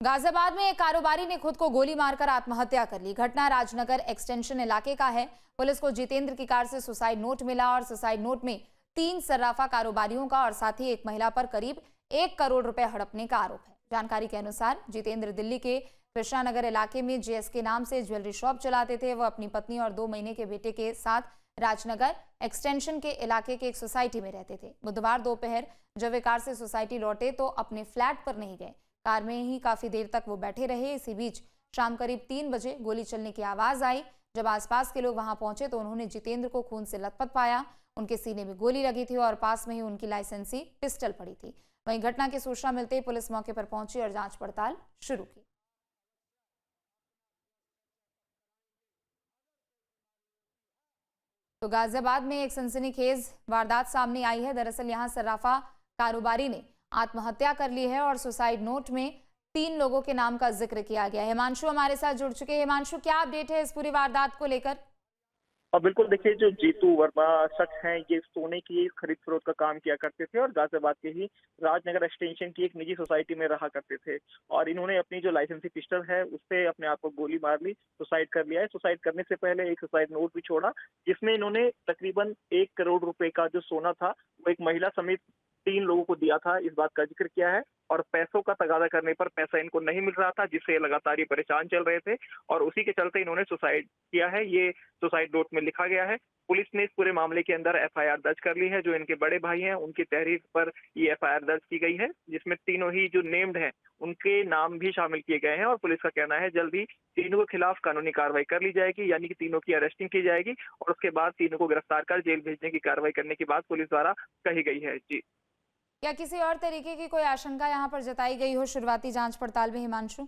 गाजियाबाद में एक कारोबारी ने खुद को गोली मारकर आत्महत्या कर ली। घटना राजनगर एक्सटेंशन इलाके का है। पुलिस को जितेंद्र की कार से सुसाइड नोट मिला और सुसाइड नोट में 3 सर्राफा कारोबारियों का और साथ ही एक महिला पर करीब 1 करोड़ रुपए हड़पने का आरोप है। जानकारी के अनुसार जितेंद्र दिल्ली के कृष्णानगर इलाके में जेएस के नाम से ज्वेलरी शॉप चलाते थे। वह अपनी पत्नी और 2 महीने के बेटे के साथ राजनगर एक्सटेंशन के इलाके के एक सोसाइटी में रहते थे। बुधवार दोपहर जब वे कार से सोसाइटी लौटे तो अपने फ्लैट पर नहीं गए। कार में ही काफी देर तक वो बैठे रहे। इसी बीच शाम करीब 3 बजे गोली चलने की आवाज आई। जब आसपास के लोग वहां पहुंचे तो उन्होंने जितेंद्र को खून से लथपथ पाया। उनके सीने में गोली लगी थी और पास में ही उनकी लाइसेंसी पिस्टल पड़ी थी। वहीं घटना की सूचना मिलते ही पुलिस मौके पर पहुंची और जांच पड़ताल शुरू की। तो गाजियाबाद में एक सनसनीखेज वारदात सामने आई है। दरअसल यहां सर्राफा कारोबारी ने आत्महत्या कर ली है और सुसाइड नोट में 3 लोगों के नाम का जिक्र किया गया है। हिमांशु हमारे साथ जुड़ चुके हैं। हिमांशु, क्या अपडेट है इस पूरी वारदात को लेकर? और बिल्कुल देखिए, जो जीतू वर्मा शख्स हैं, ये सोने की खरीद फरोख्त का काम किया करते थे और गाजियाबाद के ही राजनगर एक्सटेंशन की एक निजी सोसाइटी में रहा करते थे। और इन्होंने अपनी जो लाइसेंसी पिस्टल है उससे अपने आप को गोली मार ली, सुसाइड कर लिया है। सुसाइड करने से पहले एक सुसाइड नोट भी छोड़ा, जिसमें इन्होंने तकरीबन 1 करोड़ रुपए का जो सोना था वो एक महिला समेत 3 लोगों को दिया था। इस बात का जिक्र किया है और पैसों का तगादा करने पर पैसा इनको नहीं मिल रहा था, जिससे लगातार ये परेशान चल रहे थे और उसी के चलते इन्होंने सुसाइड किया है। ये सुसाइड नोट में लिखा गया है। पुलिस ने इस पूरे मामले के अंदर एफआईआर दर्ज कर ली है। जो इनके बड़े भाई हैं, उनकी तहरीर पर ये एफआईआर दर्ज की गई है, जिसमें तीनों ही जो नेम्ड हैं उनके नाम भी शामिल किए गए हैं। और पुलिस का कहना है जल्द ही तीनों के खिलाफ कानूनी कार्रवाई कर ली जाएगी, यानी कि तीनों की अरेस्टिंग की जाएगी और उसके बाद तीनों को गिरफ्तार कर जेल भेजने की कार्रवाई करने की बात पुलिस द्वारा कही गई है। जी, क्या किसी और तरीके की कोई आशंका यहाँ पर जताई गई हो शुरुआती जांच पड़ताल में, हिमांशु?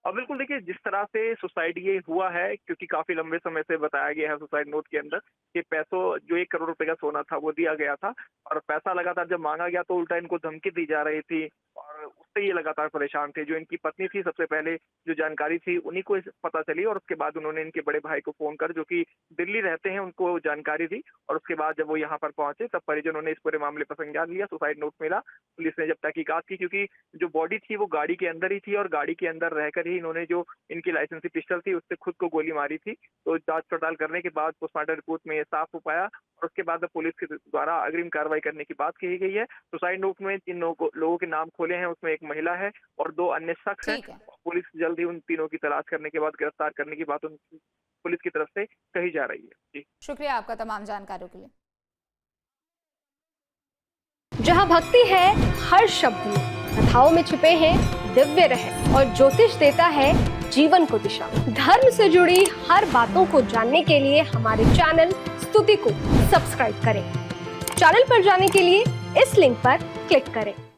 और बिल्कुल देखिए, जिस तरह से सुसाइड ये हुआ है, क्योंकि काफी लंबे समय से बताया गया है सुसाइड नोट के अंदर कि पैसों जो 1 करोड़ रुपए का सोना था वो दिया गया था और पैसा लगातार जब मांगा गया तो उल्टा इनको धमकी दी जा रही थी और उससे ये लगातार परेशान थे। जो इनकी पत्नी थी, सबसे पहले जो जानकारी थी उन्हीं को पता चली और उसके बाद उन्होंने इनके बड़े भाई को फोन कर, जो कि दिल्ली रहते हैं, उनको जानकारी दी और उसके बाद जब वो यहाँ पर पहुंचे तब परिजनों ने इस पूरे मामले पर संज्ञान लिया। सुसाइड नोट मिला, पुलिस ने जब तहकीकात की, क्योंकि जो बॉडी थी वो गाड़ी के अंदर ही थी और गाड़ी के अंदर रहकर ही इन्होंने जो इनकी लाइसेंसी पिस्टल थी उससे खुद को गोली मारी थी। तो जांच पड़ताल करने के बाद पोस्टमार्टम रिपोर्ट में ये साफ हो पाया और उसके बाद पुलिस के द्वारा अग्रिम कार्रवाई करने की बात कही गई है। सुसाइड नोट में जिन लोगों के नाम खोले हैं उसमें एक महिला है और 2 अन्य शख्स हैं। ठीक है। पुलिस जल्द ही उन तीनों की तलाश करने के बाद गिरफ्तार करने की बात पुलिस की तरफ से कही जा रही है। जी, शुक्रिया आपका तमाम जानकारियों के लिए। जहाँ भक्ति है हर शब्द में, कथाओं में छुपे हैं दिव्य रहस्य और ज्योतिष देता है जीवन को दिशा। धर्म से जुड़ी हर बातों को जानने के लिए हमारे चैनल स्तुति को सब्सक्राइब करें। चैनल पर जाने के लिए इस लिंक पर क्लिक करें।